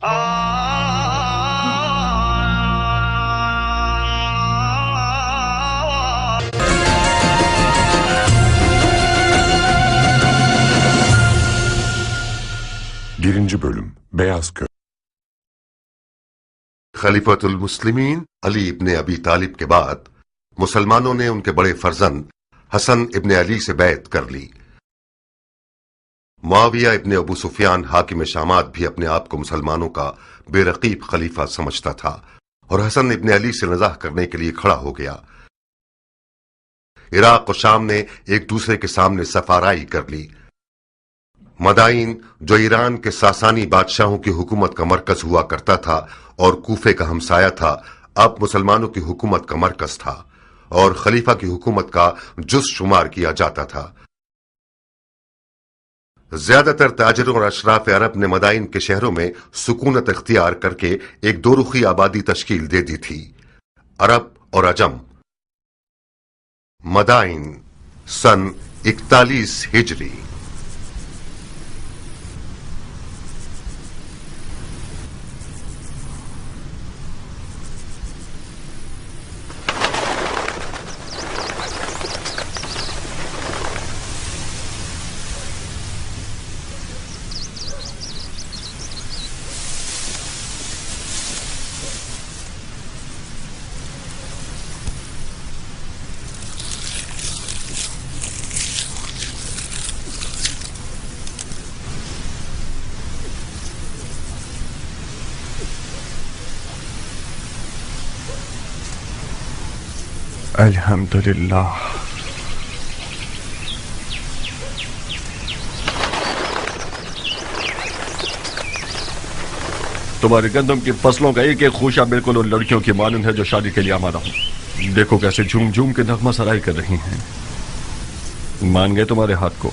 Birinci Bölüm Beyaz Köy. खलीफतुल मुस्लिमीन अली इब्ने अबी तालिब के बाद मुसलमानों ने उनके बड़े फर्जंद हसन इब्ने अली से बैत कर ली। मुआविया इब्ने अबू सुफियान हाकिम शामात भी अपने आप को मुसलमानों का बेरकीब खलीफा समझता था और हसन इब्ने अली से नज़ाह करने के लिए खड़ा हो गया। इराक और शाम ने एक दूसरे के सामने सफाराई कर ली। मदाइन, जो ईरान के सासानी बादशाहों की हुकूमत का मरकज हुआ करता था और कूफे का हमसाया था, अब मुसलमानों की हुकूमत का मरकज था और खलीफा की हुकूमत का जुज़ शुमार किया जाता था। ज्यादातर ताजिरों और अशराफ अरब ने मदाइन के शहरों में सुकूनत इख्तियार करके एक दो रुखी आबादी तश्कील दे दी थी, अरब और अजम। मदाइन सन 41 हिजरी। अल्हम्दुलिल्लाह। तुम्हारी गंदम की फसलों का एक एक खूशा बिल्कुल उन लड़कियों की मानून है जो शादी के लिए आमादा हूं। देखो कैसे झूम झूम के नगमा सराई कर रही हैं। मान गए तुम्हारे हाथ को?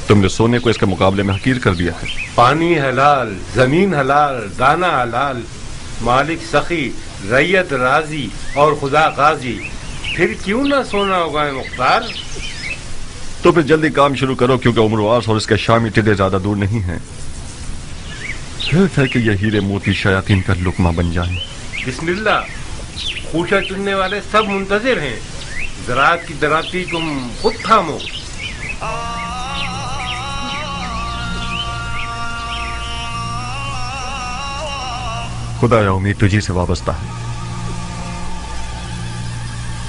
तुमने सोने को इसके मुकाबले में हकीर कर दिया है। पानी हलाल, जमीन हलाल, दाना हलाल, मालिक सखी, रैयत राजी और खुदा गाजी, फिर क्यों ना सोना होगा मुख्तार? तो फिर जल्दी काम शुरू करो, क्योंकि उम्रवास और इसके शामी टिड्डे ज्यादा दूर नहीं हैं। सिर्फ है कि ये हीरे मोती शयातीन का लुकमा बन जाए। बिस्मिल्लाह, खूशा चुनने वाले सब मुंतजिर हैं। ज़राअत की दराती तुम खुद थामो। खुदाया उम्मीद तुझी से वाबस्ता है।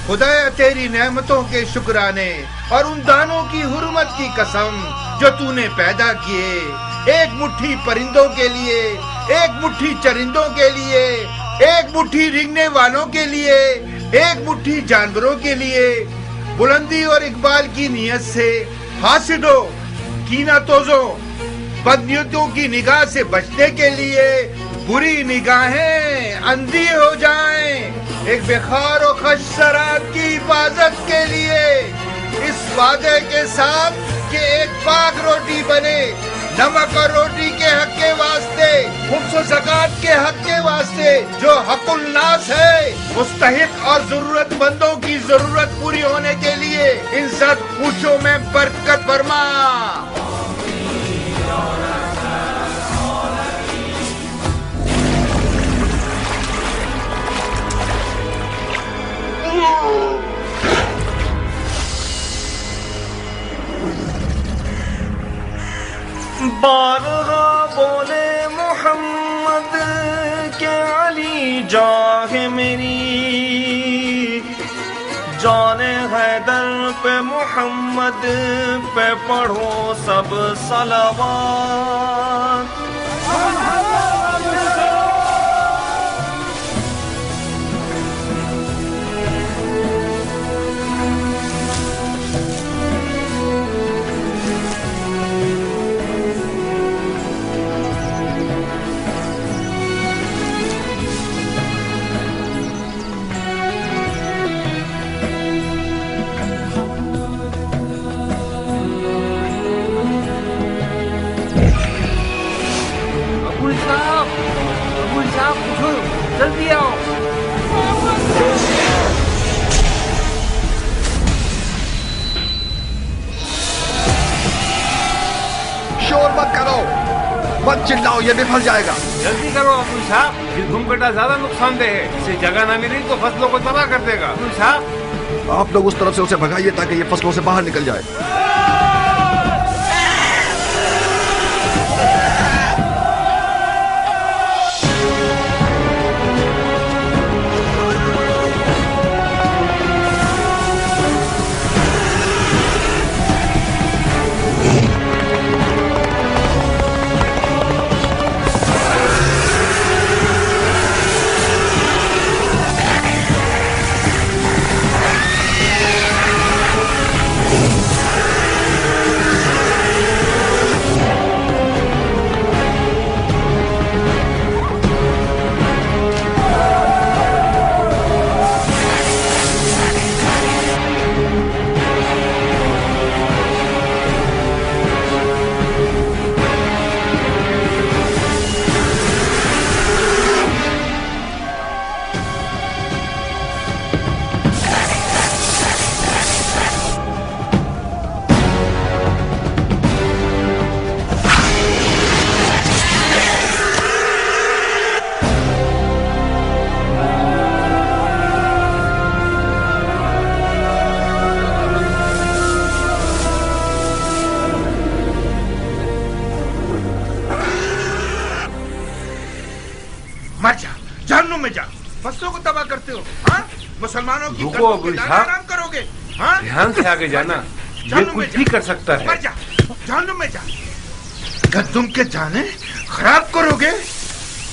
खुदाया तेरी नेमतों के शुक्राने और उन दानों की हुर्मत की कसम जो तूने पैदा किए, एक मुट्ठी परिंदों के लिए, एक मुट्ठी चरिंदों के लिए, एक मुट्ठी रेंगने वालों के लिए, एक मुट्ठी जानवरों के लिए। बुलंदी और इकबाल की नियत से हासिदों, कीना तोजों, बदनियतों की निगाह से बचने के लिए बुरी निगाहें अंधी हो जाएं। एक बेखार और खश सरात की हिफाजत के लिए इस वादे के साथ कि एक पाक रोटी बने, नमक और रोटी के हक के वास्ते, खुम्स और ज़कात के हक के वास्ते, जो हकुल नास है, मुस्तहिक और जरूरतमंदों की जरूरत पूरी होने के लिए इन सब खुशियों में बरकत फरमा। बारहा बोले मोहम्मद के अली जाह मेरी, जाने हैदर पे मोहम्मद पे पढ़ो सब सलावात। जल्दी आओ। शोर मत करो, मत चिल्लाओ, ये भी फंस जाएगा। जल्दी करो अब्दुल साहब, ये घुमकटा ज्यादा नुकसानदेह है, इसे जगह न मिली तो फसलों को तबाह कर देगा। अब्दुल साहब, आप लोग उस तरफ से उसे भगाइए ताकि ये फसलों से बाहर निकल जाए। मर जा, जहन्नुम में जा, फसलों को तबाह करते हो। हाँ, मुसलमानों की रुको गर्दन अब्दुल के दाने साहब। आराम करोगे। हाँ, ध्यान से आगे जाना, ये कुछ भी कर सकता मर है। जा, जहन्नुम में जा, गंदुम के दाने खराब करोगे।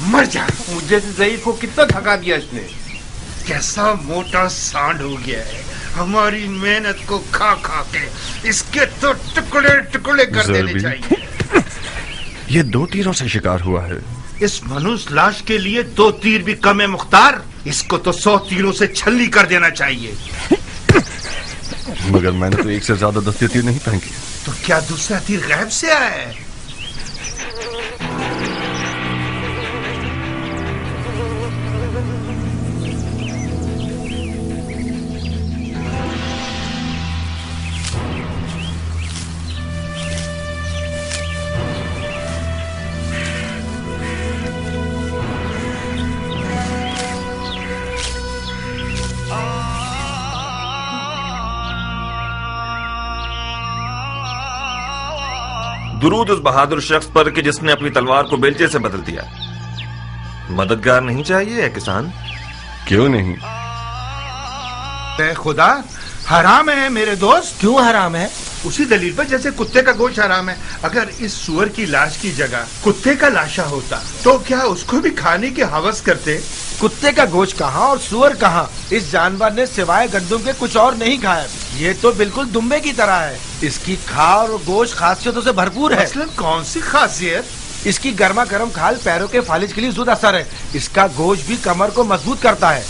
मर जा। मुझे से ज़ईफ को कितना थका दिया इसने। कैसा मोटा सांड हो गया है, हमारी मेहनत को खा खा के इसके तो टुकड़े टुकड़े कर देने ज़रबी। चाहिए। ये 2 तीरों से शिकार हुआ है। इस मनुष्य लाश के लिए 2 तीर भी कम है मुख्तार, इसको तो 100 तीरों से छल्ली कर देना चाहिए। मगर मैंने तो 1 से ज्यादा 10 तीर नहीं फेंकी। तो क्या दूसरा तीर गैब से आया है? दुरूद उस बहादुर शख्स पर कि जिसने अपनी तलवार को बेलचे से बदल दिया। मददगार नहीं चाहिए है किसान? क्यों नहीं? ए खुदा, हराम है मेरे दोस्त। क्यों हराम है? उसी दलील पर जैसे कुत्ते का गोश्त हराम है। अगर इस सुअर की लाश की जगह कुत्ते का लाशा होता तो क्या उसको भी खाने की हवस करते? कुत्ते का गोश्त कहाँ और सुअर कहाँ? इस जानवर ने सिवाय गंदुम के कुछ और नहीं खाया। ये तो बिल्कुल दुम्बे की तरह है। इसकी खाल और गोश्त खासियतों से भरपूर है। मसलन कौन सी खासियत? इसकी गर्मा गर्म खाल पैरों के फालिज के लिए जुद असर है। इसका गोश्त भी कमर को मजबूत करता है।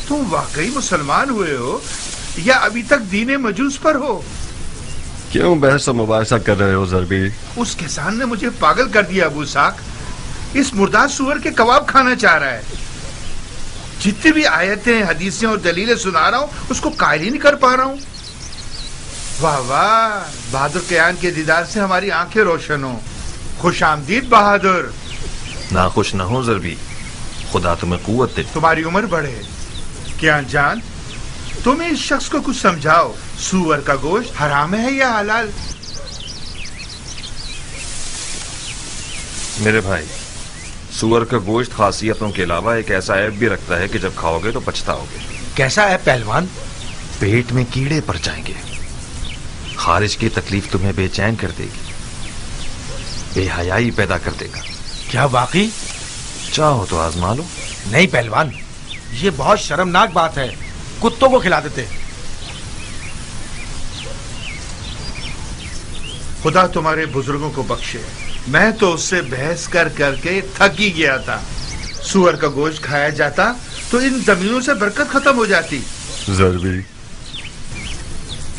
तुम वाकई मुसलमान हुए हो या अभी तक दीने मजूस पर हो? क्यों बहस और मुबाहिसा कर रहे हो ज़रबी? उस किसान ने मुझे पागल कर दिया अबू साक। इस मुर्दार सुअर के कबाब खाना चाह रहा है। जितनी भी आयतें, हदीसें और दलीलें सुना रहा हूँ उसको कायल ही नहीं कर पा रहा हूँ। वाह वाह, बहादुर कयान के दीदार से हमारी आंखें रोशन हो। खुश आमदीद बहादुर। नाखुश न हो ज़रबी, खुदा तुम्हें कुव्वत दे। तुम्हारी उम्र बढ़े। क्या जान, तुम इस शख्स को कुछ समझाओ, सुअर का गोश्त हराम है या हलाल? मेरे भाई, सुअर का गोश्त खासियतों के अलावा एक ऐसा ऐब भी रखता है कि जब खाओगे तो पछताओगे। कैसा है पहलवान? पेट में कीड़े पड़ जाएंगे, खारिज की तकलीफ तुम्हें बेचैन कर देगी, बेहयाई पैदा कर देगा। क्या वाकई? चाहो तो आजमा लो। नहीं पहलवान, ये बहुत शर्मनाक बात है। कुत्तों को खिला देते। खुदा तुम्हारे बुजुर्गों को बख्शे। मैं तो उससे बहस कर करके थक ही गया था। सुअर का गोश्त खाया जाता तो इन जमीनों से बरकत खत्म हो जाती। ज़रबी,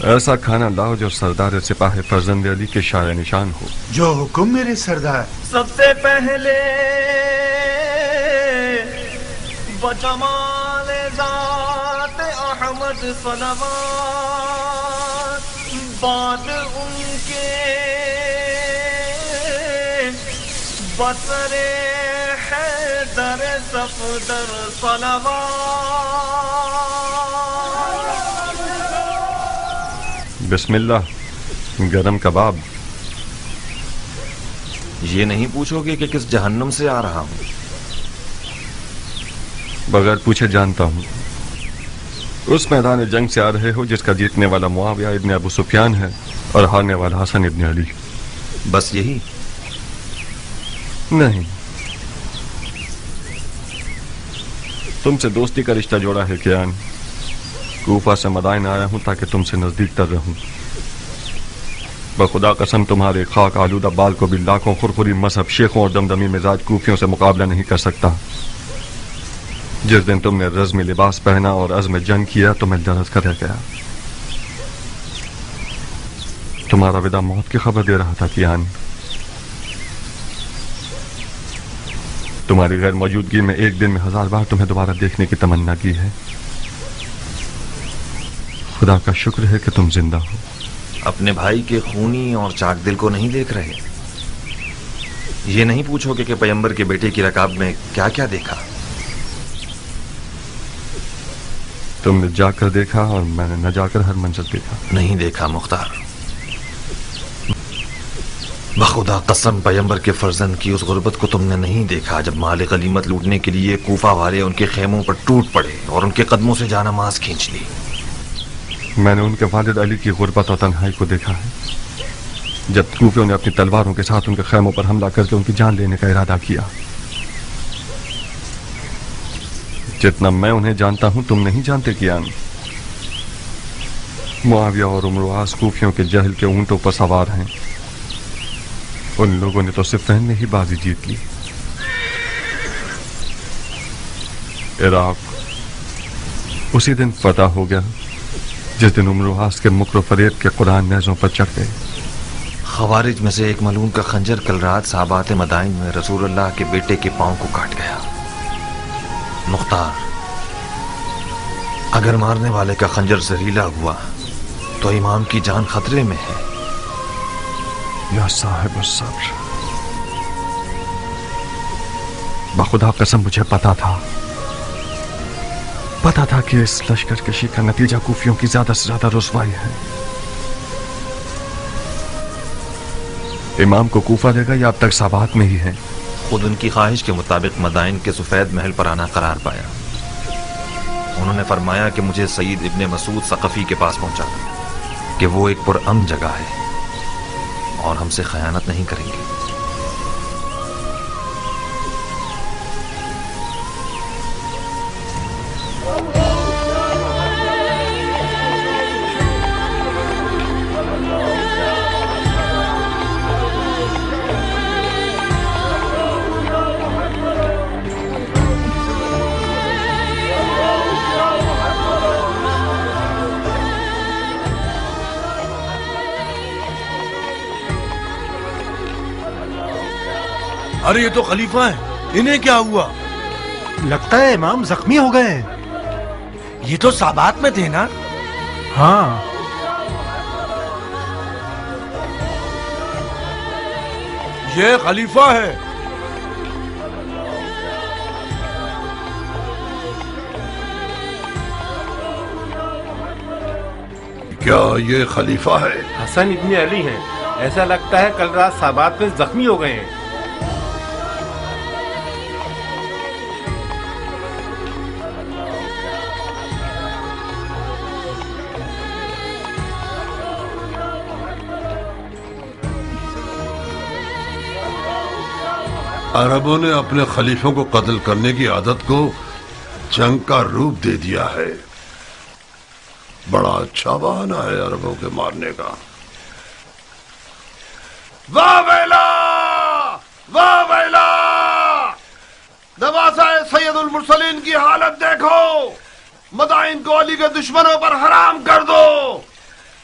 ऐसा खाना लाओ जो सरदार सिपाही फर्जंद अली के शान निशान हो। जो हुक्म मेरे सरदार। सबसे पहले बजमाल ज़ात अहमद सलवात, बाद उनके بسرے حیدر صفدر صلوات. بسم اللہ. گرم کباب. یہ نہیں پوچھو گے کہ کس جہنم سے آ رہا ہوں؟ بغیر پوچھے جانتا ہوں. اس میدان جنگ سے آ رہے ہو جس کا جیتنے والا معاویہ ابن ابو سفیان ہے اور ہارنے والا حسن ابن علی. بس یہی؟ نہیں. تم سے دوستی کا رشتہ جوڑا ہے کیان. کوفہ سے مدائن آیا ہوں تاکہ تم سے نزدیک تر رہوں. بخدا قسم تمہارے خاک آلودہ بال کو بھی لاکھوں خرخری مذہب شیخوں اور دمدمی مزاج کوفیوں سے مقابلہ نہیں کر سکتا. جس دن تم نے رزمی لباس پہنا اور عزم جنگ کیا تو میں درد کر رہ گیا. تمہارا وداع موت کی خبر دے رہا تھا کیان. تمہاری غیر موجودگی میں ایک دن میں 1000 بار تمہیں دوبارہ دیکھنے کی تمنا کی ہے. خدا کا شکر ہے کہ تم زندہ ہو. اپنے بھائی کے خونی اور چاک دل کو نہیں دیکھ رہے؟ یہ نہیں پوچھو کہ پیغمبر کے بیٹے کی رکاب میں کیا کیا دیکھا؟ تم نے جا کر دیکھا اور میں نے نہ جا کر ہر منظر دیکھا. نہیں دیکھا مختار. بخدا قسم پیغمبر کے فرزند کی اس غربت کو تم نے نہیں دیکھا جب مال غنیمت لوٹنے کے لیے کوفہ والے ان کے خیموں پر ٹوٹ پڑے اور ان کے قدموں سے جانماز کھینچ لی. میں نے ان کے والد علی کی غربت اور تنہائی کو دیکھا ہے جب کوفیوں نے اپنی تلواروں کے ساتھ ان کے خیموں پر حملہ کر کے ان کی جان لینے کا ارادہ کیا. جتنا میں انہیں جانتا ہوں تم نہیں جانتے کیان. معاویہ اور امرواس کوفیوں کے جہل کے اونٹوں پر سوار ہیں. ان لوگوں نے تو صفین میں ہی بازی جیت لی. عراق اسی دن فتح ہو گیا جس دن امرواس کے مکر و فریب کے قرآن نیزوں پر چڑھ گئے. خوارج میں سے ایک ملعون کا خنجر کل رات صحابات مدائن میں رسول اللہ کے بیٹے کے پاؤں کو کاٹ گیا. مختار، اگر مارنے والے کا خنجر زہریلا ہوا تو امام کی جان خطرے میں ہے. یا صاحب الصبر، بخدا قسم مجھے پتا تھا کہ اس لشکر کشی کا نتیجہ کوفیوں کی زیادہ سے زیادہ رسوائی ہے. امام کو کوفہ لے گا یا اب تک سابات میں ہی ہے؟ خود ان کی خواہش کے مطابق مدائن کے سفید محل پر آنا قرار پایا. انہوں نے فرمایا کہ مجھے سید ابن مسعود ثقفی کے پاس پہنچا کہ وہ ایک پرامن جگہ ہے اور ہم سے خیانت نہیں کریں گے. ارے یہ تو خلیفہ ہیں، انہیں کیا ہوا؟ لگتا ہے امام زخمی ہو گئے ہیں. یہ تو سابات میں تھے نا؟ ہاں. یہ خلیفہ ہے. کیا یہ خلیفہ ہے؟ حسن ابن علی ہیں. ایسا لگتا ہے کل رات صحابات میں زخمی ہو گئے ہیں. عربوں نے اپنے خلیفوں کو قتل کرنے کی عادت کو جنگ کا روپ دے دیا ہے. بڑا اچھا بہانہ ہے عربوں کے مارنے کا. واہ ویلا واہ ویلا، نواسا سید المرسلین کی حالت دیکھو. مدائن کو علی کے دشمنوں پر حرام کر دو.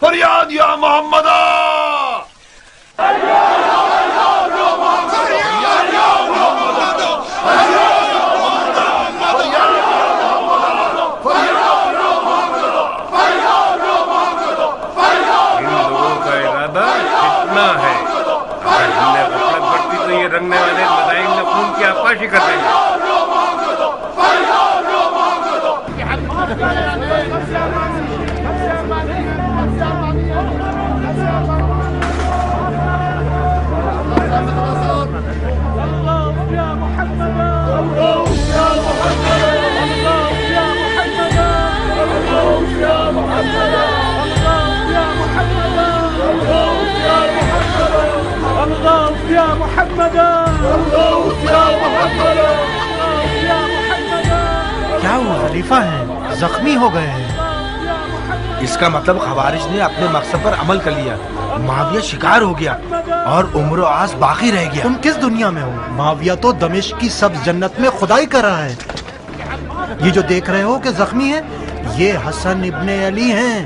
فریاد یا محمد. رنگنے والے کیا وہ خلیفہ ہیں؟ زخمی ہو گئے ہیں۔ اس کا مطلب خوارج نے اپنے مقصد پر عمل کر لیا، معاویہ شکار ہو گیا اور عمر و عاص باقی رہ گیا۔ تم کس دنیا میں ہو؟ معاویہ تو دمشق کی سبز جنت میں خدائی کر رہا ہے۔ یہ جو دیکھ رہے ہو کہ زخمی ہے، یہ حسن ابن علی ہیں۔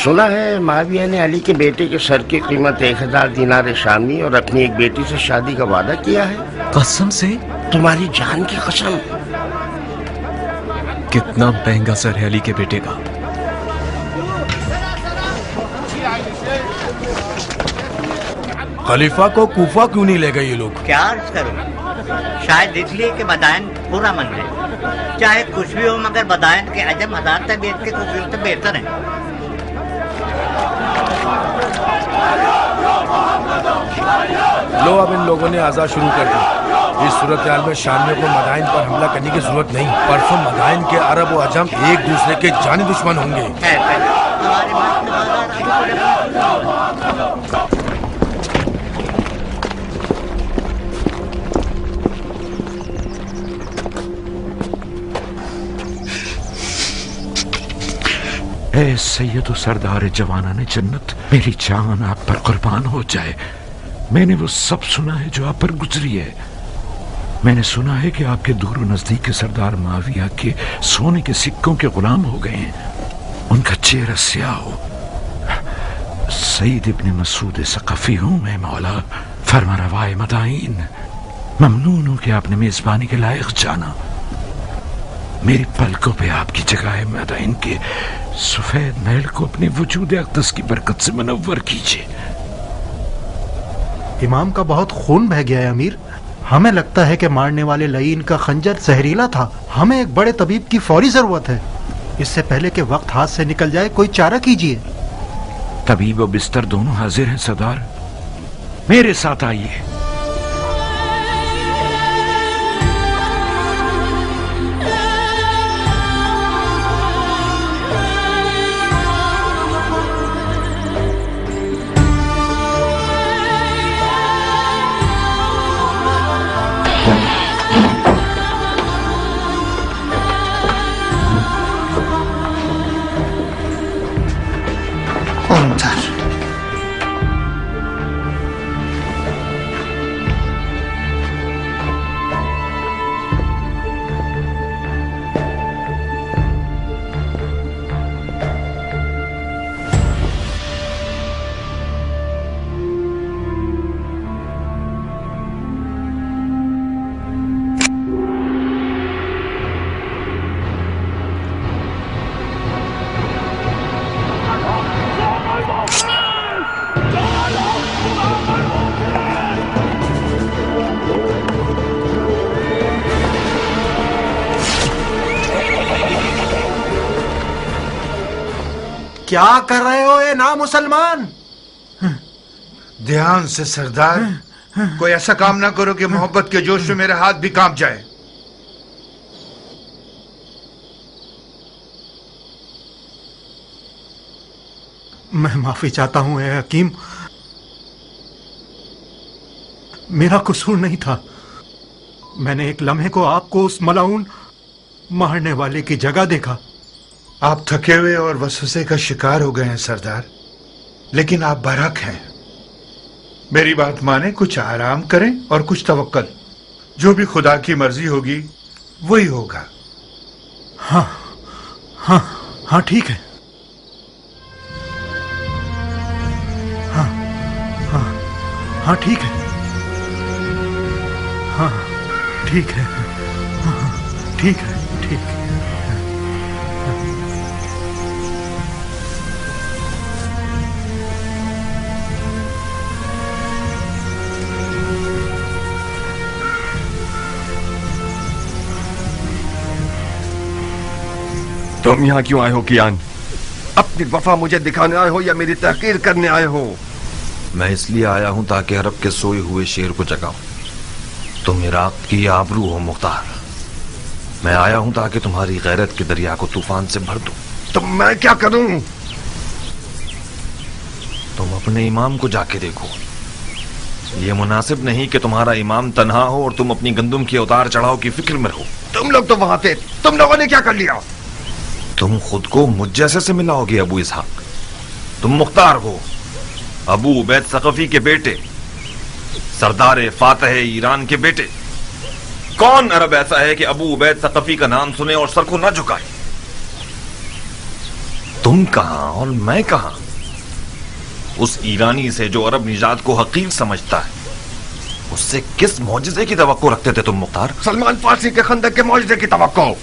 سنا ہے معاویہ نے علی کے بیٹے کے سر کی قیمت 1000 دینار شامی اور اپنی ایک بیٹی سے شادی کا وعدہ کیا ہے۔ قسم سے؟ تمہاری جان کی قسم۔ کتنا مہنگا سر ہے علی کے بیٹے کا۔ خلیفہ کو کوفہ کیوں نہیں لے گئے یہ لوگ؟ کیا عرض کروں، شاید اس لیے کہ مدائن پورا من ہے۔ چاہے کچھ بھی ہو مگر مدائن کے عجم 1000 طبیعت کے کوفیوں سے بہتر ہیں۔ لو اب ان لوگوں نے آزاد شروع کر دی۔ اس صورتحال میں شامیوں کو مدائن پر حملہ کرنے کی ضرورت نہیں۔ پرسوں مدائن کے عرب و عجم ایک دوسرے کے جانی دشمن ہوں گے۔ اے سید و سردار جوانان جنت، میری جان آپ پر قربان ہو جائے۔ میں نے وہ سب سنا ہے جو آپ پر گزری ہے۔ میں نے سنا ہے کہ آپ کے دور و نزدیک کے سردار معاویہ کے سونے کے سکوں کے غلام ہو گئے ہیں، ان کا چہرہ سیاہ ہو۔ سعید ابن مسعود ثقفی ہوں میں مولا، فرما روائے مدائن۔ ممنون ہوں کہ آپ نے میزبانی کے لائق جانا۔ میری پلکوں پہ آپ کی جگہ ہے مدائن کے سفید محل کو اپنے وجود اقدس کی برکت سے منور کیجیے۔ امام کا بہت خون بہہ گیا ہے امیر۔ ہمیں لگتا ہے کہ مارنے والے لعین کا خنجر زہریلا تھا۔ ہمیں ایک بڑے طبیب کی فوری ضرورت ہے۔ اس سے پہلے کہ وقت ہاتھ سے نکل جائے کوئی چارہ کیجیے۔ طبیب و بستر دونوں حاضر ہیں سردار، میرے ساتھ آئیے۔ کیا کر رہے ہو اے نامسلمان؟ دھیان سے سردار، کوئی ایسا کام نہ کرو کہ محبت کے جوش میں میرے ہاتھ بھی کانپ جائے۔ میں معافی چاہتا ہوں اے حکیم، میرا قصور نہیں تھا۔ میں نے ایک لمحے کو آپ کو اس ملعون مارنے والے کی جگہ دیکھا۔ آپ تھکے ہوئے اور وسوسے کا شکار ہو گئے ہیں سردار، لیکن آپ برحق ہیں۔ میری بات مانیں، کچھ آرام کریں اور کچھ توکل۔ جو بھی خدا کی مرضی ہوگی وہی ہوگا۔ ہاں ہاں ہاں ٹھیک ہے۔ ہاں ہاں ہاں ٹھیک ہے۔ ہاں ٹھیک ہے۔ ہاں ٹھیک ہے، ٹھیک ہے۔ तुम यहाँ क्यों आए हो कियान? अपनी वफा मुझे दिखाने आए हो या मेरी तहकीर करने आए हो? मैं इसलिए आया हूं ताकि अरब के सोए हुए शेर को जगाऊं। तुम इराक की आबरू हो मुख्तार। मैं आया हूं ताकि तुम्हारी गैरत के दरिया को तूफान से भर दूं। तो मैं क्या करूं? तुम अपने इमाम को जाके देखो। ये मुनासिब नहीं कि तुम्हारा इमाम तन्हा हो और तुम अपनी गंदुम के उतार चढ़ाव की फिक्र में रहो। तुम लोग तो वहां थे, तुम लोगों ने क्या कर लिया? तुम खुद को मुझ जैसे से मिलाओगे अबू इसहाक। तुम मुख्तार हो, अबू उबैद सकफी के बेटे, सरदार फातह ईरान के बेटे। कौन अरब ऐसा है कि अबू उबैद सकफी का नाम सुने और सर को न झुकाए? तुम कहां और मैं कहां? उस ईरानी से जो अरब निजात को हकीर समझता है, उससे किस मौजिजे की तवक्को रखते थे तुम मुख्तार? सलमान फारसी के खंदक के मौजिजे की तवक्को।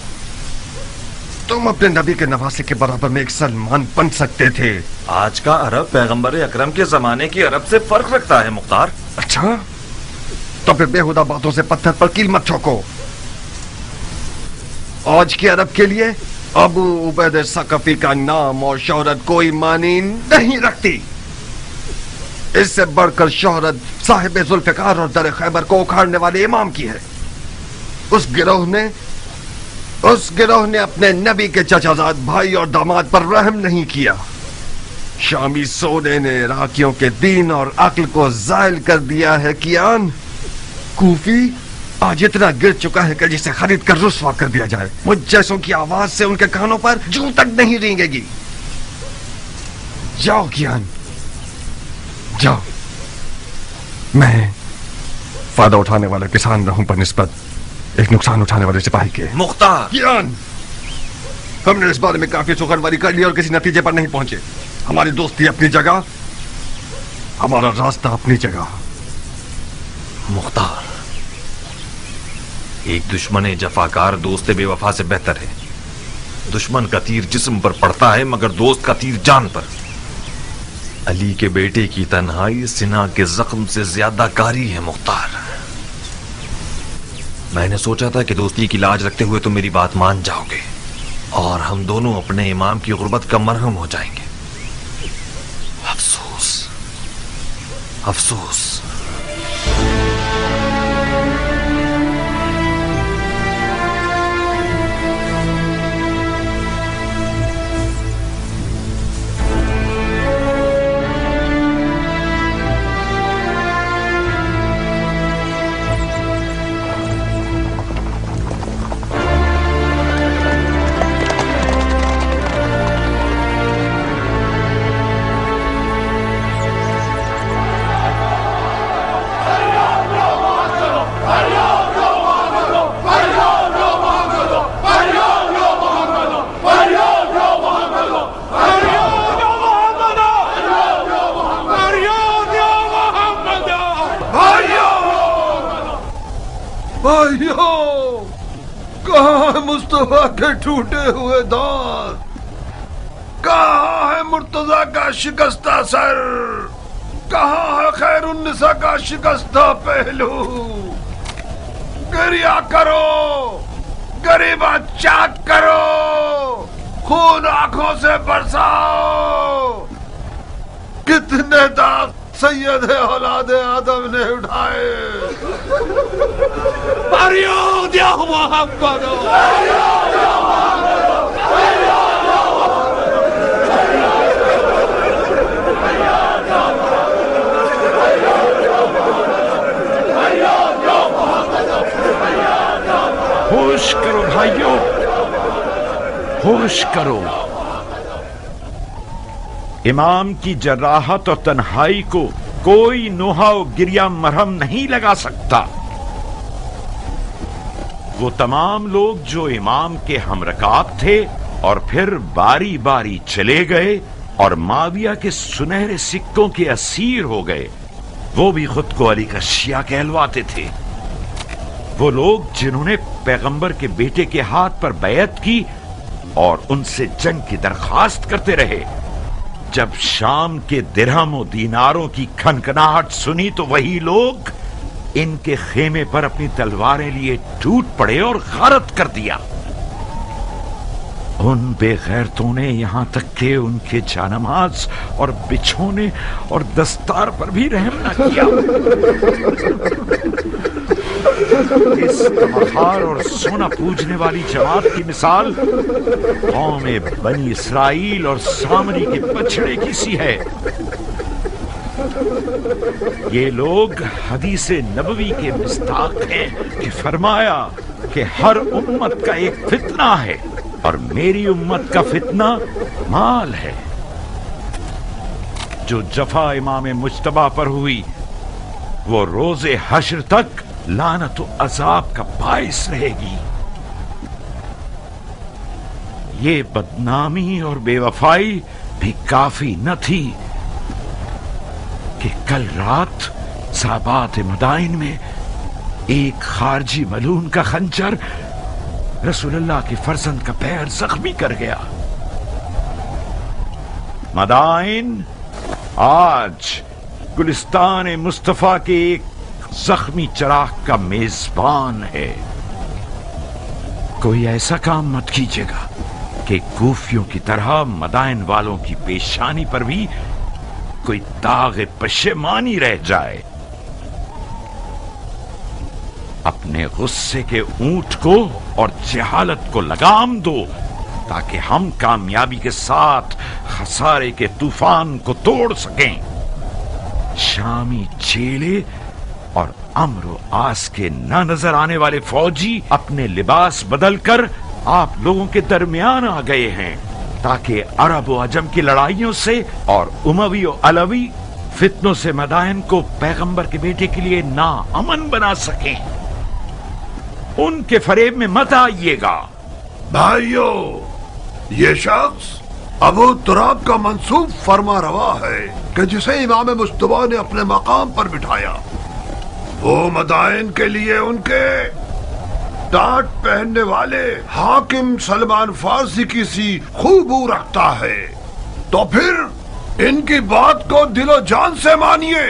तुम अपने नबी के नवासे के बराबर में एक सलमान बन सकते थे। आज का अरब पैगंबर अकरम के जमाने के अरब से फर्क रखता है मुख्तार। अच्छा, तो फिर बेहुदा बातों से पत्थर पर कील मत ठोको। आज के अरब के लिए अबू उबैद सकफी का नाम और शोहरत कोई मानी नहीं रखती। इससे बढ़कर शोहरत साहिब जुल्फिकार और दर खैबर को उखाड़ने वाले इमाम की है। उस गिरोह ने अपने नबी के चचाजाद भाई और दामाद पर रहम नहीं किया। शामी सोने ने इराकियों के दीन और अक्ल को जायल कर दिया है। कियान, कूफी आज इतना गिर चुका है कि जिसे खरीद कर रुस्वा कर दिया जाए। मुझ जैसों की आवाज से उनके कानों पर जूं तक नहीं रेंगेगी। जाओ कियान, जाओ। मैं फायदा उठाने वाला किसान रहूं पर निस्बत एक नुकसान उठाने वाले सिपाही के। मुख्तार, कियान, हमने इस बारे में काफी सुखनवारी कर ली और किसी नतीजे पर नहीं पहुंचे। हमारी दोस्ती अपनी जगह, हमारा रास्ता अपनी जगह। मुख्तार, एक दुश्मन जफाकार दोस्त बेवफा से बेहतर है। दुश्मन का तीर जिस्म पर पड़ता है मगर दोस्त का तीर जान पर। अली के बेटे की तन्हाई सिना के जख्म से ज्यादा कारी है मुख्तार। मैंने सोचा था कि दोस्ती की लाज रखते हुए तुम मेरी बात मान जाओगे और हम दोनों अपने इमाम की गुर्बत का मरहम हो जाएंगे। अफसोस, अफसोस। मुस्तफा के टूटे हुए दांत? कहाँ है मुर्तजा का शिकस्ता सर? कहाँ है खैरुन्निसा का शिकस्ता पहलू? गिरिया करो, गरीबा चाक करो, खून आंखों से बरसाओ। कितने दाग सैयद औलाद आदम ने उठाए। होश करो भाइयों, होश करो। इमाम की जराहत और तन्हाई को कोई नोहा और गिरिया मरहम नहीं लगा सकता। वो तमाम लोग जो इमाम के हमरकाब थे और फिर बारी बारी चले गए और माविया के सुनहरे सिक्कों के असीर हो गए, वो भी खुद को अली का शिया कहलवाते थे। वो लोग जिन्होंने पैगंबर के बेटे के हाथ पर बैत की और उनसे जंग की दरखास्त करते रहे। जब शाम के दिरहम और दीनारों की खनखनाहट सुनी तो वही लोग इनके खेमे पर अपनी तलवारें लिए टूट पड़े और गारत कर दिया। उन बेगैरतों ने यहाँ तक कि उनके जानमाज और बिछोने और दस्तार पर भी रहम न किया। इस तमहार और सोना पूजने वाली जमात की मिसाल कौम बनी इसराइल और सामरी के बछड़े की सी है। ये लोग हदीस नबवी के मिस्ताक हैं कि फरमाया कि हर उम्मत का एक फितना है और मेरी उम्मत का फितना माल है। जो जफा इमाम मुज्तबा पर हुई वो रोजे हश्र तक लानत व अजाब का बाइस रहेगी। ये बदनामी और बेवफाई भी काफी न थी कि कल रात साबात मदाइन में एक खारजी मलून का खंजर रसूलुल्लाह के फर्जंद का पैर जख्मी कर गया। मदाइन आज गुलिस्तान मुस्तफा के एक जख्मी चराग का मेजबान है। कोई ऐसा काम मत कीजिएगा कि कूफियों की तरह मदाइन वालों की पेशानी पर भी कोई दाग पशेमानी रह जाए। अपने गुस्से के ऊंट को और जहालत को लगाम दो ताकि हम कामयाबी के साथ खसारे के तूफान को तोड़ सकें। शामी चेले और अम्र आस के न नजर आने वाले फौजी अपने लिबास बदलकर आप लोगों के दरमियान आ गए हैं ताकि अरब व अजम की लड़ाइयों से और उमवी और अलवी फितनों से मदाइन को पैगंबर के बेटे के लिए ना अमन बना सकें। उनके फरेब में मत आइएगा। भाइयों, ये शख्स अबू तुराब का मंसूब फरमा रवा है कि जिसे इमाम मुस्तफा ने अपने मकाम पर बिठाया वो मदाइन के लिए उनके टाट पहनने वाले हाकिम सलमान फारसी की सी खूबू रखता है। तो फिर इनकी बात को दिलो जान से मानिए।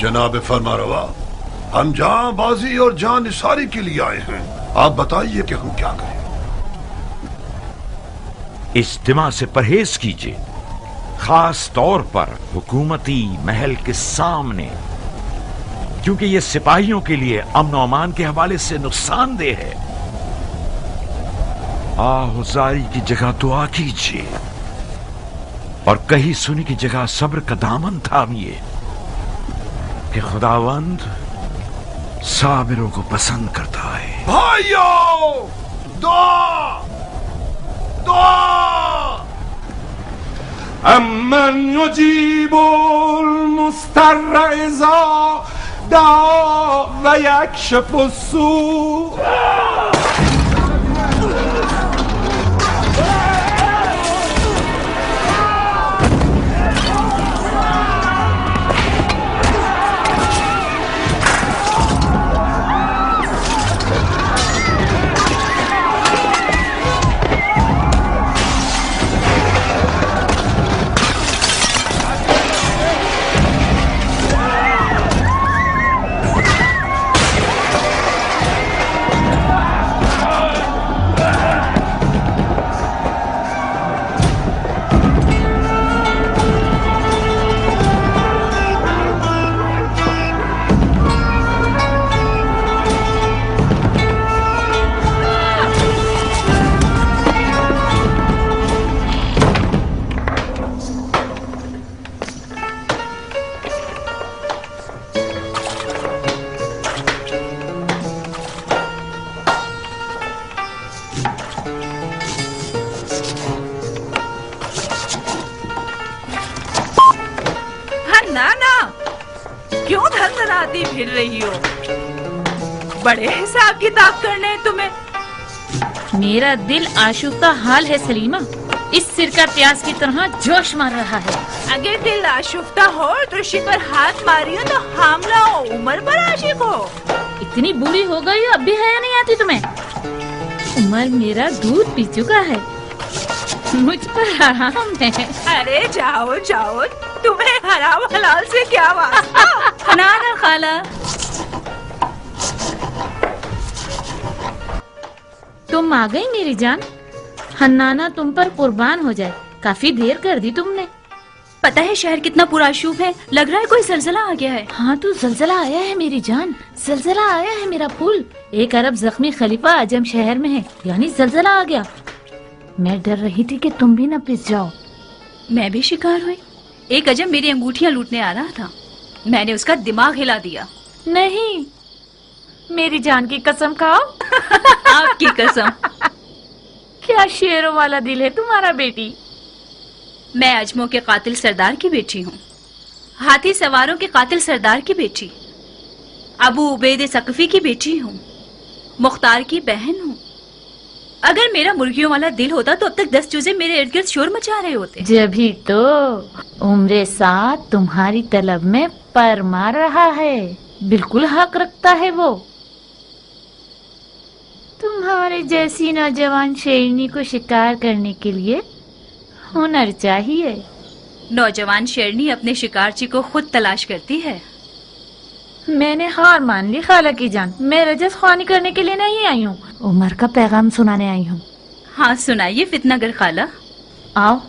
जनाब फरमा रवा, हम जान बाजी और जान निसारी के लिए आए हैं। आप बताइए कि हम क्या करें। इज्तिमा से परहेज कीजिए, खास तौर पर हुकूमती महल के सामने, क्योंकि ये सिपाहियों के लिए अमन और अमान के हवाले से नुकसानदेह है। आहुजारी की जगह दुआ कीजिए और कही सुनी की जगह सब्र का दामन थामिए कि खुदावंद साबिरों को पसंद करता है। भाइयों, दुआ दुआ। अमन युजीबुल मुस्तर्र इज़ा दआ व यक्शिफु अस्सू। फिर रही हो, बड़े हिसाब किताब करने हैं तुम्हें। मेरा दिल आशुफ्ता हाल है सलीमा, इस सिर का प्याज की तरह जोश मार रहा है। अगर दिल आशुफ्ता हो तो ऋषि पर हाथ मारियो तो हामला हो, उमर पर आशिक हो। इतनी बूढ़ी हो गई हो अब भी हया नहीं आती तुम्हें। उमर मेरा दूध पी चुका है, मुझ पर आराम है। अरे जाओ जाओ, तुम्हें हराम हलाल से क्या वास्ता। ना ना खाला, तुम आ गई मेरी जान। हन्नाना तुम पर कुर्बान हो जाए, काफी देर कर दी तुमने। पता है शहर कितना पुरआशूब है, लग रहा है कोई जलजला आ गया है। हाँ तो जलजला आया है मेरी जान, जलजला आया है मेरा फूल। एक अरब जख्मी खलीफा अजम शहर में है, यानी जलजला आ गया। मैं डर रही थी कि तुम भी न पिस जाओ। मैं भी शिकार हुई। एक अजम मेरी अंगूठियां लूटने आ रहा था, मैंने उसका दिमाग हिला दिया। नहीं, मेरी जान की कसम खाओ। आपकी कसम। क्या शेरों वाला दिल है तुम्हारा बेटी। मैं अजमों के कातिल सरदार की बेटी हूँ, हाथी सवारों के कातिल सरदार की बेटी, अबू उबैद सकफी की बेटी हूँ, मुख्तार की बहन हूँ। अगर मेरा मुर्गियों वाला दिल होता तो अब तक 10 चूजे मेरे इर्द गिर्द शोर मचा रहे होते। जभी तो उम्र साथ तुम्हारी तलब में पर मार रहा है, बिल्कुल हक रखता है वो। तुम्हारे जैसी नौजवान शेरनी को शिकार करने के लिए हुनर चाहिए। नौजवान शेरनी अपने शिकारची को खुद तलाश करती है। मैंने हार मान ली खाला की जान, मैं रजस ख्वानी करने के लिए नहीं आई हूँ, उमर का पैगाम सुनाने आई हूँ। हाँ सुनाइए फितनागर खाला। आओ।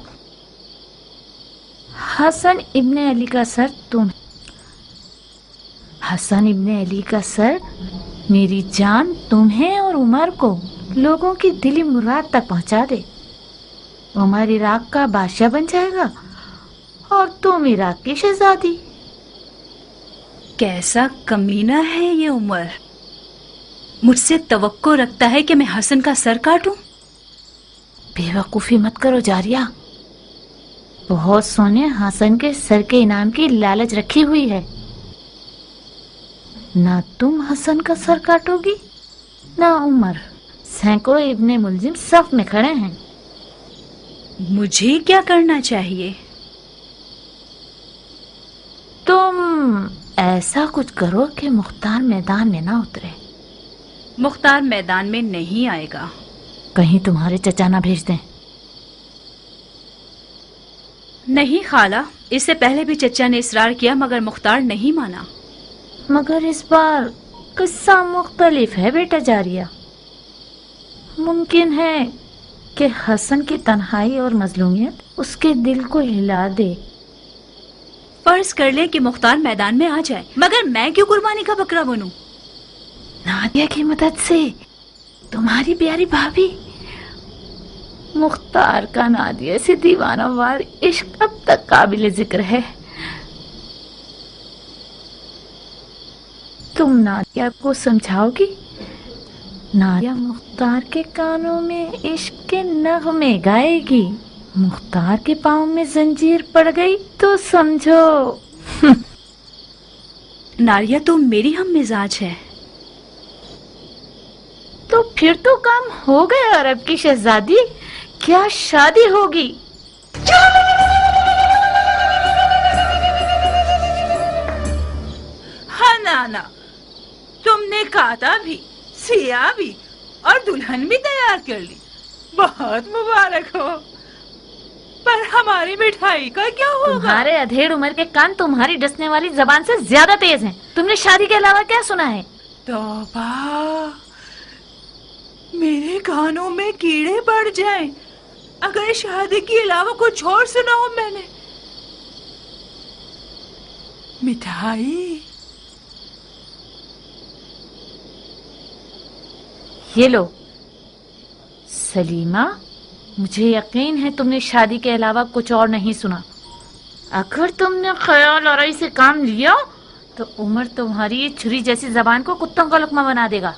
हसन इब्ने अली का सर तुम, हसन इब्ने अली का सर मेरी जान तुम्हें और उमर को लोगों की दिली मुराद तक पहुँचा दे। उमर इराक का बादशाह बन जाएगा और तुम इराक की शहजादी। कैसा कमीना है ये उमर, मुझसे तवक्को रखता है कि मैं हसन का सर काटूं। बेवकूफी मत करो जारिया, बहुत सोने हसन के सर के इनाम की लालच रखी हुई है। ना तुम हसन का सर काटोगी ना उमर। सैकड़ों इब्ने मुलजिम सफ में खड़े हैं। मुझे क्या करना चाहिए? तुम ऐसा कुछ करो कि मुख्तार मैदान में ना उतरे। मुख्तार मैदान में नहीं आएगा। कहीं तुम्हारे चचा ना भेज दें। नहीं खाला, इससे पहले भी चचा ने इसरार किया मगर मुख्तार नहीं माना। मगर इस बार किस्सा मुख्तलिफ है बेटा जारिया। मुमकिन है कि हसन की तन्हाई और मजलूमियत उसके दिल को हिला दे। फर्ज कर ले कि मुख्तार मैदान में आ जाए, मगर मैं क्यों कुर्बानी का बकरा बनूं? नादिया की मदद से तुम्हारी प्यारी भाभी। मुख्तार का नादिया से दीवानावार इश्क अब तक काबिल जिक्र है। तुम नादिया को समझाओगी? नादिया मुख्तार के कानों में इश्क के नगमे गाएगी। मुख्तार के पाँव में जंजीर पड़ गई तो समझो। नारिया तो मेरी हम मिजाज है। तो फिर तो काम हो गया अरब की शहजादी, क्या शादी होगी? हाँ नाना, तुमने काता भी, सिया भी और दुल्हन भी तैयार कर ली। बहुत मुबारक हो। पर हमारी मिठाई का क्या होगा? तुम्हारे अधेड़ उम्र के कान तुम्हारी डसने वाली जबान से ज्यादा तेज हैं। तुमने शादी के अलावा क्या सुना है? तौबा, मेरे कानों में कीड़े पड़ जाएं अगर शादी के अलावा कुछ और सुना हो मैंने। मिठाई ये लो सलीमा, मुझे यकीन है तुमने शादी के अलावा कुछ और नहीं सुना। अगर तुमने ख्याल और से काम लिया तो उमर तुम्हारी ये छुरी जैसी जबान को कुत्तों का लुकमा बना देगा।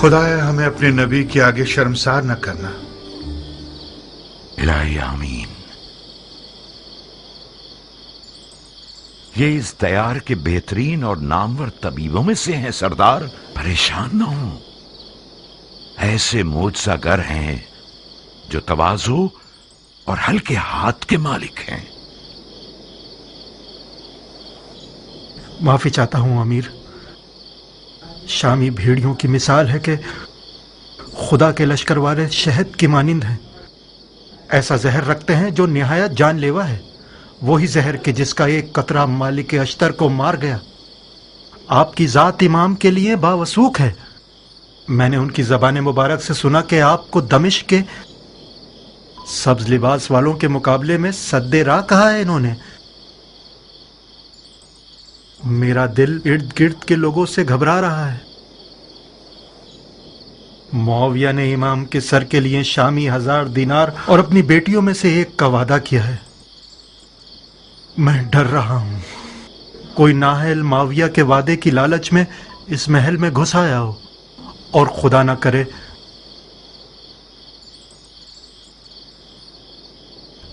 खुदाया हमें अपने नबी के आगे शर्मसार न करना। इलाही आमीन। ये इस दयार के बेहतरीन और नामवर तबीबों में से हैं सरदार। परेशान न हो, ऐसे मोजज़ागर हैं जो तवाज़ु और हल्के हाथ के मालिक हैं। माफी चाहता हूं अमीर। शामी भेड़ियों की मिसाल है कि खुदा के लश्कर वाले शहद की मानिंद हैं। ऐसा जहर रखते हैं जो निहायत जानलेवा है, वही जहर के जिसका एक कतरा मालिक अश्तर को मार गया। आपकी जात इमाम के लिए बावसूख है। मैंने उनकी ज़बान मुबारक से सुना कि आपको दमिश्क के सब्ज लिबास वालों के मुकाबले में सद्दे राह कहा है इन्होंने। मेरा दिल इर्द गिर्द के लोगों से घबरा रहा है। मुआविया ने इमाम के सर के लिए शामी 1000 दिनार और अपनी बेटियों में से एक का वादा किया है। मैं डर रहा हूं कोई नाहल मुआविया के वादे की लालच में इस महल में घुस आया हो और खुदा ना करे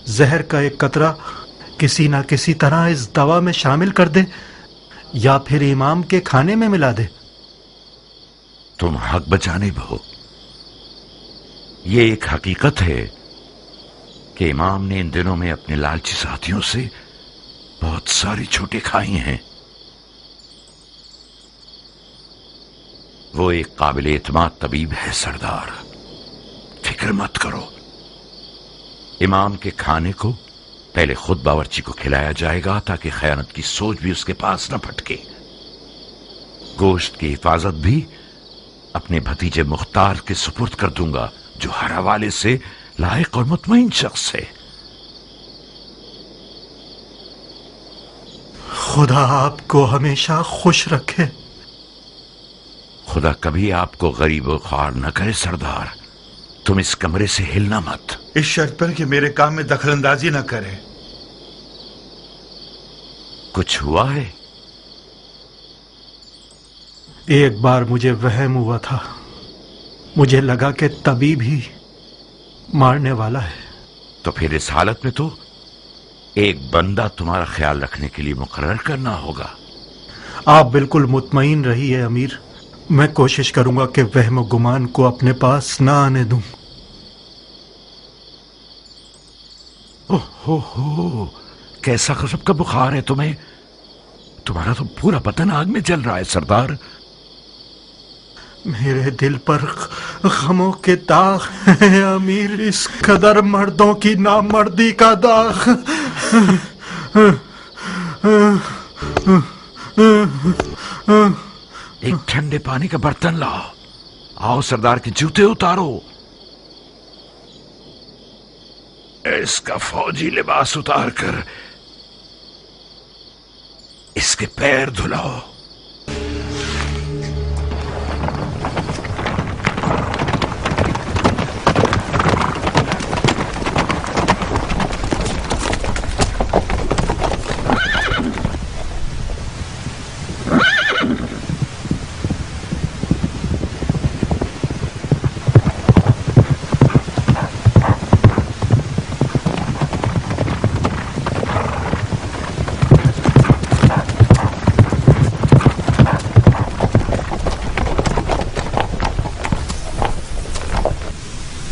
जहर का एक कतरा किसी ना किसी तरह इस दवा में शामिल कर दे या फिर इमाम के खाने में मिला दे। तुम हक बजानिब हो। ये एक हकीकत है कि इमाम ने इन दिनों में अपने लालची साथियों से बहुत सारी छूटें खाई हैं। वो एक काबिल एतमाद तबीब है सरदार, फिक्र मत करो। इमाम के खाने को पहले खुद बावर्ची को खिलाया जाएगा ताकि खयानत की सोच भी उसके पास न फटके। गोश्त की हिफाजत भी अपने भतीजे मुख्तार के सुपुर्द कर दूंगा, जो हर हवाले से लायक और मुतमईन शख्स है। खुदा आपको हमेशा खुश रखे। खुदा कभी आपको गरीब और ख्वार न करे सरदार। तुम इस कमरे से हिलना मत। इस शर्त पर कि मेरे काम में दखलंदाजी न करे। कुछ हुआ है? एक बार मुझे वहम हुआ था, मुझे लगा कि तबीब ही मारने वाला है। तो फिर इस हालत में तो एक बंदा तुम्हारा ख्याल रखने के लिए मुकर्रर करना होगा। आप बिल्कुल मुतमईन रहिए अमीर। मैं कोशिश करूंगा कि वहम और गुमान को अपने पास ना आने दूं। ओहो, कैसा गजब का बुखार है तुम्हें। तुम्हारा तो पूरा बदन आग में जल रहा है सरदार। मेरे दिल पर गमों के दाग हैं अमीर, इस कदर मर्दों की नामर्दी का दाग। एक ठंडे पानी का बर्तन लाओ। आओ सरदार के जूते उतारो। इसका फौजी लिबास उतार कर इसके पैर धुलाओ।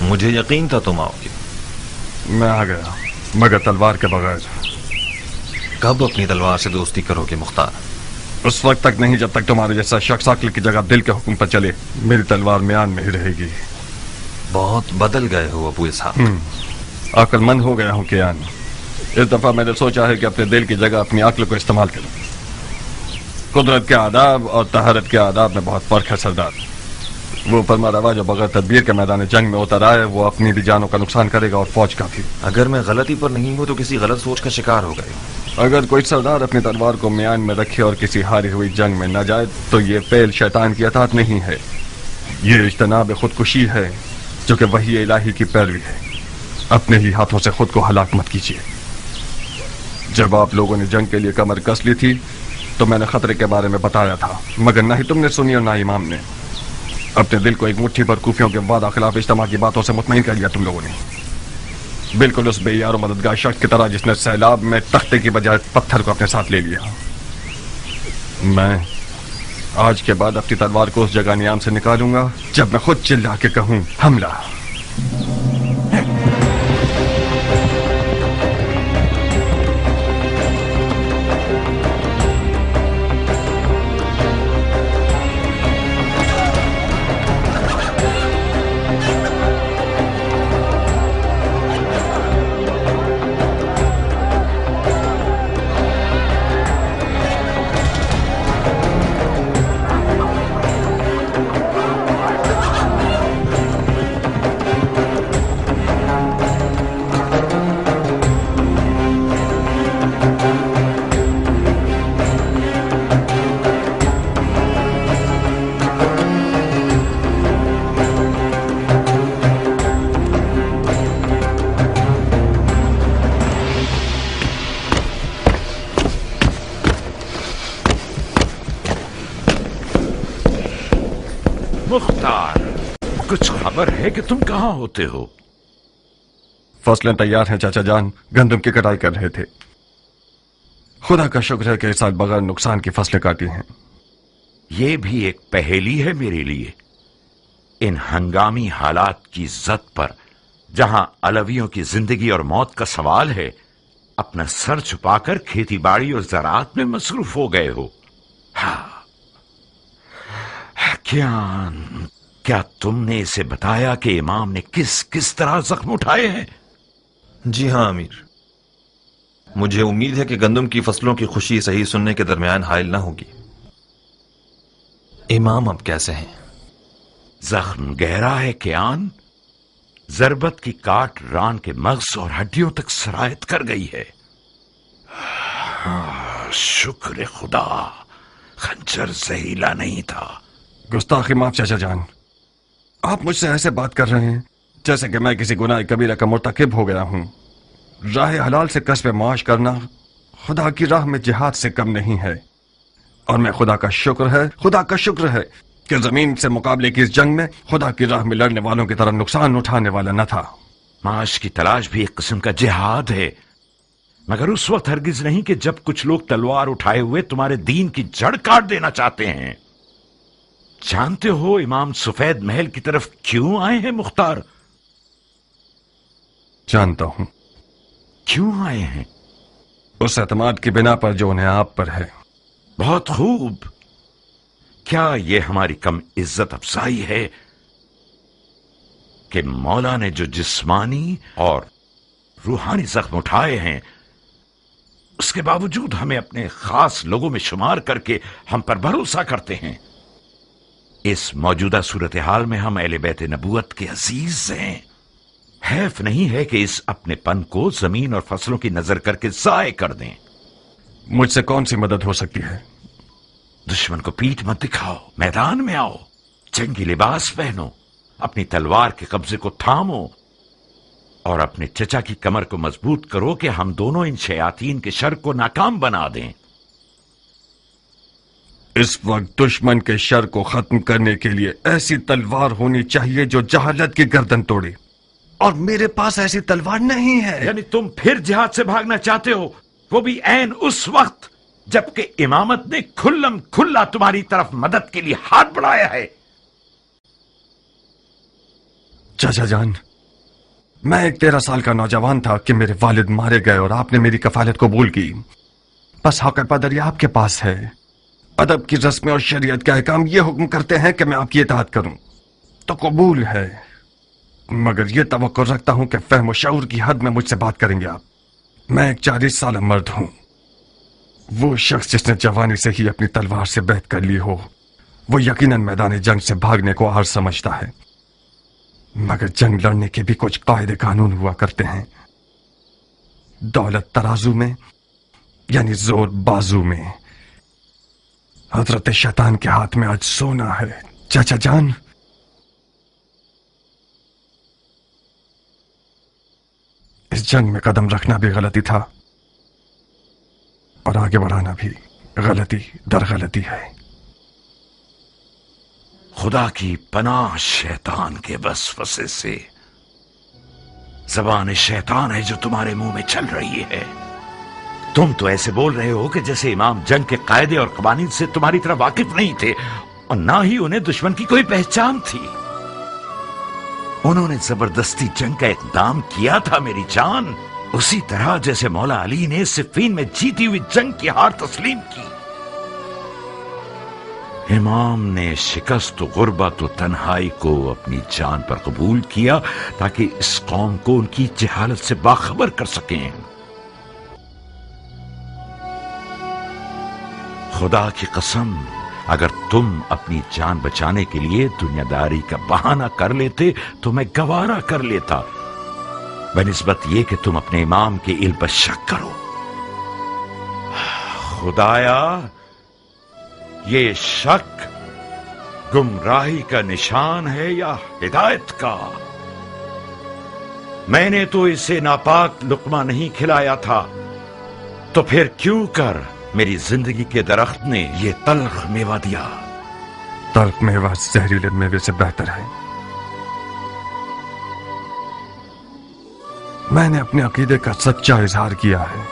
मुझे यकीन था तुम आओगे। मैं आ गया, मगर तलवार के बगैर। कब अपनी तलवार से दोस्ती करोगे मुख्तार? उस वक्त तक नहीं जब तक तुम्हारे जैसा शख्स अक्ल की जगह दिल के हुक्म पर चले। मेरी तलवार म्यान में ही रहेगी। बहुत बदल गए हो अबू इसहाक। अक्लमंद हो गया हूँ कियान। इस दफा मैंने सोचा है कि अपने दिल की जगह अपनी अक्ल को इस्तेमाल करूं। कुदरत के आदाब और तहारत के आदाब में बहुत फर्क है सरदार। वो फरमा रवा जो बगैर तदबीर के मैदान जंग में उतर आए, वो अपनी भी जानों का नुकसान करेगा और फौज का भी। अगर मैं गलती पर नहीं हूं तो किसी गलत सोच का शिकार हो गए। अगर कोई सरदार अपनी तलवार को म्यान में रखे और किसी हारी हुई जंग में न जाए तो ये फेल शैतान की अतात नहीं है, ये इज्तनाब खुदकुशी है, जो कि वही इलाही की पैरवी है। अपने ही हाथों से खुद को हलाक मत कीजिए। जब आप लोगों ने जंग के लिए कमर कस ली थी तो मैंने खतरे के बारे में बताया था, मगर ना ही तुमने सुनी और ना इमाम ने। अपने दिल को एक मुट्ठी पर कूफियों के वादा खिलाफ इज्तिमा की बातों से मुतमईन कर लिया तुम लोगों ने, बिल्कुल उस बेयार और मददगार शख्स की तरह जिसने सैलाब में तख्ते की बजाय पत्थर को अपने साथ ले लिया। मैं आज के बाद अपनी तलवार को उस जगह नियाम से निकालूंगा जब मैं खुद चिल्ला के कहूं हमला। मुख्तार, कुछ खबर है कि तुम कहाँ होते हो? फसलें तैयार हैं चाचा जान, गंदम की कटाई कर रहे थे। खुदा का शुक्र है कि इस साल बगैर नुकसान की फसलें काटी हैं। ये भी एक पहेली है मेरे लिए। इन हंगामी हालात की इज्जत पर, जहां अलवियों की जिंदगी और मौत का सवाल है, अपना सर छुपाकर खेती बाड़ी और ज़राअत में मसरूफ हो गए हो। हाँ, क्या तुमने इसे बताया कि इमाम ने किस किस तरह जख्म उठाए हैं? जी हाँ अमीर, मुझे उम्मीद है कि गंदम की फसलों की खुशी सही सुनने के दरमियान हायल ना होगी। इमाम अब कैसे हैं? जख्म गहरा है कियान। जरबत की काट रान के मग़ज़ और हड्डियों तक सरायत कर गई है। शुक्र खुदा, खंजर जहीला नहीं था। गुस्ताखी माफ चाचा जान, आप मुझसे ऐसे बात कर रहे हैं जैसे कि मैं किसी गुनाह कबीरा का मुर्तकिब हो गया हूं। राह हलाल से कसब माश करना खुदा की राह में जिहाद से कम नहीं है, और मैं खुदा का शुक्र है कि जमीन से मुकाबले की इस जंग में खुदा की राह में लड़ने वालों की तरह नुकसान उठाने वाला न था। माश की तलाश भी एक किस्म का जिहाद है, मगर उस वक्त हरगिज नहीं कि जब कुछ लोग तलवार उठाए हुए तुम्हारे दीन की जड़ काट देना चाहते हैं। जानते हो इमाम सफेद महल की तरफ क्यों आए हैं मुख्तार? जानता हूं। क्यों आए हैं? उस एतमाद की बिना पर जो उन्हें आप पर है। बहुत खूब। क्या यह हमारी कम इज्जत अफजाई है कि मौला ने जो जिस्मानी और रूहानी जख्म उठाए हैं, उसके बावजूद हमें अपने खास लोगों में शुमार करके हम पर भरोसा करते हैं। इस मौजूदा सूरत हाल में हम अहले बैत नबूवत के अजीज हैं। हैफ नहीं है कि इस अपने पन को जमीन और फसलों की नजर करके जाय कर दें। मुझसे कौन सी मदद हो सकती है? दुश्मन को पीठ मत दिखाओ, मैदान में आओ, जंगी लिबास पहनो, अपनी तलवार के कब्जे को थामो और अपने चचा की कमर को मजबूत करो कि हम दोनों इन शयातीन के शर को नाकाम बना दें। इस वक्त दुश्मन के शर को खत्म करने के लिए ऐसी तलवार होनी चाहिए जो जहालत की गर्दन तोड़े, और मेरे पास ऐसी तलवार नहीं है। यानी तुम फिर जिहाद से भागना चाहते हो, वो भी ऐन उस वक्त जबकि इमामत ने खुल्लम खुल्ला तुम्हारी तरफ मदद के लिए हाथ बढ़ाया है। चाचा जान, मैं एक 13 साल का नौजवान था कि मेरे वालिद मारे गए और आपने मेरी कफालत कबूल की। बस हक पदर आपके पास है। अदब की रस्में और शरीयत के अहकाम ये हुक्म करते हैं कि मैं आपकी इताअत करूं, तो कबूल है, मगर ये तवक्को रखता हूं कि फहम शऊर की हद में मुझसे बात करेंगे आप। मैं एक 40 साल मर्द हूं, वो शख्स जिसने जवानी से ही अपनी तलवार से बैत कर ली हो, वो यकीनन मैदान जंग से भागने को आर समझता है, मगर जंग लड़ने के भी कुछ कायदे कानून हुआ करते हैं। दौलत तराजू में यानी जोर बाजू में। हजरत शैतान के हाथ में आज सोना है चाचा जान। इस जंग में कदम रखना भी गलती था और आगे बढ़ाना भी गलती दर गलती है। خدا کی پناہ شیطان کے وسوسے سے. زبان شیطان ہے جو تمہارے منہ میں چل رہی ہے. تم تو ایسے بول رہے ہو کہ جیسے امام جنگ کے قاعدے اور قوانین سے تمہاری طرح واقف نہیں تھے اور نہ ہی انہیں دشمن کی کوئی پہچان تھی. انہوں نے زبردستی جنگ کا اقدام کیا تھا میری جان، اسی طرح جیسے مولا علی نے صفین میں جیتی ہوئی جنگ کی ہار تسلیم کی. امام نے شکست و غربت و تنہائی کو اپنی جان پر قبول کیا تاکہ اس قوم کو ان کی جہالت سے باخبر کر سکیں. خدا کی قسم، اگر تم اپنی جان بچانے کے لیے دنیا داری کا بہانہ کر لیتے تو میں گوارا کر لیتا، بنسبت یہ کہ تم اپنے امام کے علم پر شک کرو. خدایا، یہ شک گمراہی کا نشان ہے یا ہدایت کا؟ میں نے تو اسے ناپاک لقمہ نہیں کھلایا تھا، تو پھر کیوں کر میری زندگی کے درخت نے یہ تلخ میوہ دیا؟ تلخ میوہ زہریلے میوے سے بہتر ہے. میں نے اپنے عقیدے کا سچا اظہار کیا ہے.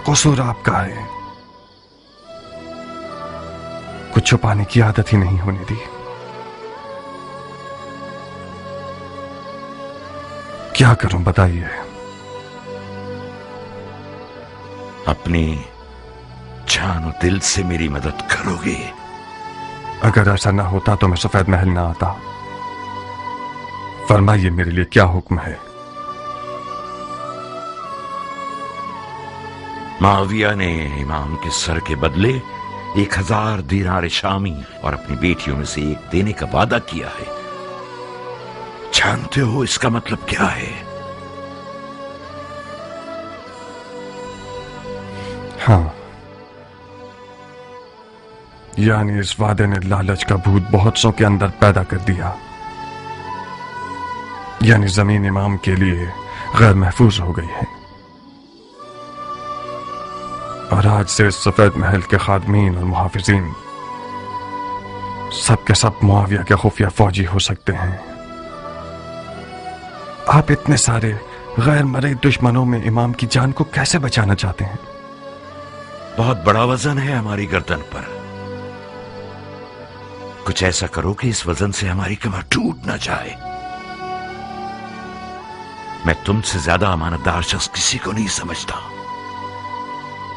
قصور آپ کا ہے، کچھ چھپانے کی عادت ہی نہیں ہونے دی. کیا کروں بتائیے؟ اپنی جان و دل سے میری مدد کرو گے؟ اگر ایسا نہ ہوتا تو میں سفید محل نہ آتا. فرمائیے میرے لیے کیا حکم ہے؟ معاویہ نے امام کے سر کے بدلے 1000 دینار شامی اور اپنی بیٹیوں میں سے ایک دینے کا وعدہ کیا ہے. جانتے ہو اس کا مطلب کیا ہے؟ ہاں، یعنی اس وعدے نے لالچ کا بھوت بہت سو کے اندر پیدا کر دیا. یعنی زمین امام کے لیے غیر محفوظ ہو گئی ہے، اور آج سے اس سفید محل کے خادمین اور محافظین سب کے سب معاویہ کے خفیہ فوجی ہو سکتے ہیں. آپ اتنے سارے غیر مرئی دشمنوں میں امام کی جان کو کیسے بچانا چاہتے ہیں؟ بہت بڑا وزن ہے ہماری گردن پر. کچھ ایسا کرو کہ اس وزن سے ہماری کمر ٹوٹ نہ جائے. میں تم سے زیادہ امانتدار شخص کسی کو نہیں سمجھتا.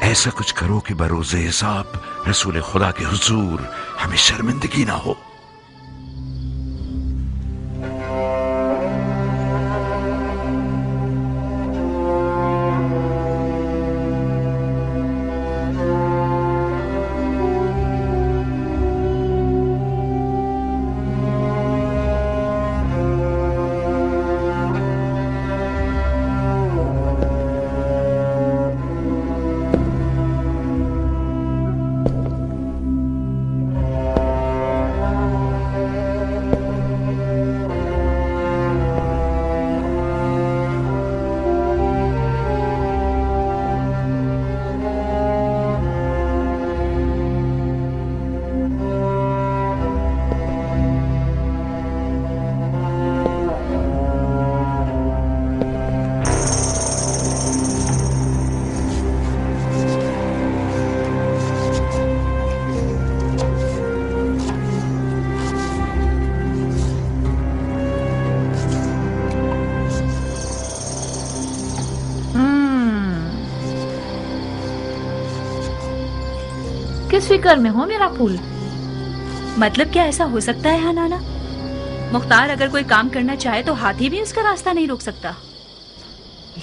ایسا کچھ کرو کہ بروز حساب رسول خدا کے حضور ہمیں شرمندگی نہ ہو. کس فکر میں ہو میرا پھول؟ مطلب کیا ایسا ہو سکتا ہے حنانا؟ مختار اگر کوئی کام کرنا چاہے تو ہاتھی بھی اس کا راستہ نہیں روک سکتا.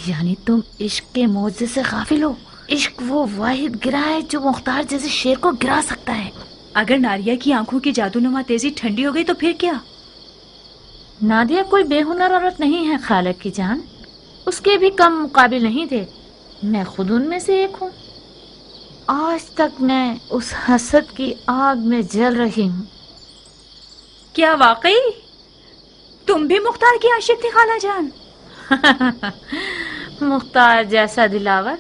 یعنی تم عشق کے معجزے سے غافل ہو؟ عشق وہ واحد گرہ ہے جو مختار جیسے شیر کو گرا سکتا ہے. اگر نادیہ کی آنکھوں کی جادو نما تیزی ٹھنڈی ہو گئی تو پھر کیا؟ نادیہ کوئی بے ہنر عورت نہیں ہے خالق کی جان، اس کے بھی کم مقابل نہیں تھے. میں خود ان میں سے ایک ہوں. آج تک میں اس حسد کی آگ میں جل رہی ہوں. کیا واقعی تم بھی مختار کی عاشق تھی خالہ جان؟ مختار جیسا دلاور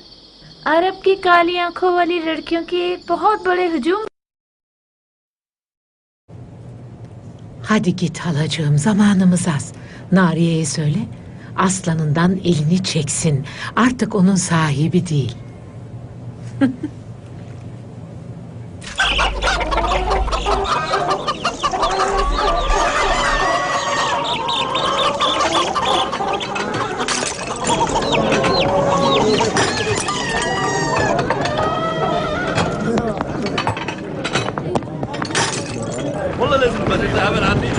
عرب کی کالی آنکھوں والی لڑکیوں کی ایک بہت بڑے ہجوم Hadi git halacığım, zamanımız az. Nariye'ye söyle, aslanından elini çeksin. Artık onun sahibi değil. والله لازم تبقى عني.